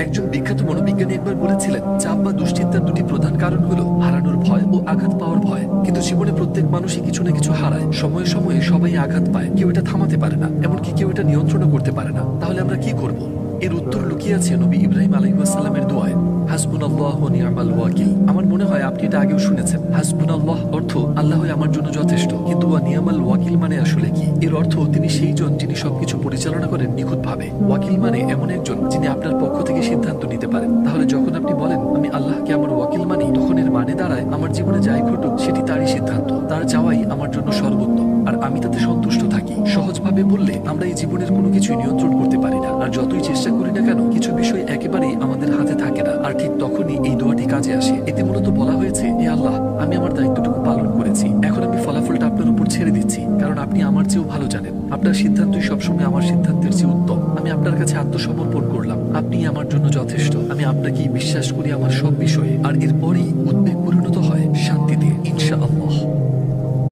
একজন বিখ্যাত মনোবিজ্ঞানী একবার বলেছিলেন, চাপ বা দুশ্চিন্তার দুটি প্রধান কারণ হলো হারানোর ভয় ও আঘাত পাওয়ার ভয়। কিন্তু জীবনে প্রত্যেক মানুষই কিছু না কিছু হারায়। সময়ে সময়ে সবাই আঘাত পায়, কেউ এটা থামাতে পারে না, এমনকি কেউ এটা নিয়ন্ত্রণও করতে পারে না। তাহলে আমরা কি করব? এর উত্তর লুকিয়ে আছে নবী ইব্রাহিম আলাইহিস সালামের দোয়ায়, হাসবুনাল্লাহু ওয়া নি'মাল ওয়াকিল। আমার মনে হয় আপনি এটা আগেও শুনেছেন। হাসবুনাল্লাহ অর্থ আল্লাহই আমার জন্য যথেষ্ট, কিন্তু ওয়া নি'মাল ওয়াকিল মানে আসলে কি? এর অর্থ তিনি সেই জন যিনি সবকিছু পরিচালনা করেন নিখুঁতভাবে। ওয়াকিল মানে এমন একজন যিনি আপনার পক্ষ থেকে সিদ্ধান্ত নিতে পারেন। তাহলে যখন আপনি বলেন আমি আল্লাহকে আমার ওয়াকিল মানি, তখন এর মানে দাঁড়ায় আমার জীবনে যাই ঘটুক সেটি তারই সিদ্ধান্ত, তার চাওয়াই আমার জন্য সর্বোত্তম, আর আমি তাতে সন্তুষ্ট থাকি। সহজভাবে বললে আমরা এই জীবনের কোনো কিছুই নিয়ন্ত্রণ করতে পারি না, আর যতই চেষ্টা করি না কেন কিছু বিষয় একেবারেই আমাদের হাতে থাকে না। আর ঠিক তখনই এই দোয়াটি কাজে আসে। এতে মূলত বলা হয়েছে, হে আল্লাহ, আমি আমার দায়িত্বটুকু পালন করেছি, এখন আমি ফলাফলটা আপনার উপর ছেড়ে দিচ্ছি, কারণ আপনি আমার চেয়েও ভালো জানেন। আপনার সিদ্ধান্তই সবসময় আমার সিদ্ধান্তের চেয়ে উত্তম। আমি আপনার কাছে আত্মসমর্পণ করলাম, আপনি আমার জন্য যথেষ্ট। আমি আপনাকেই বিশ্বাস করি আমার সব বিষয়ে। আর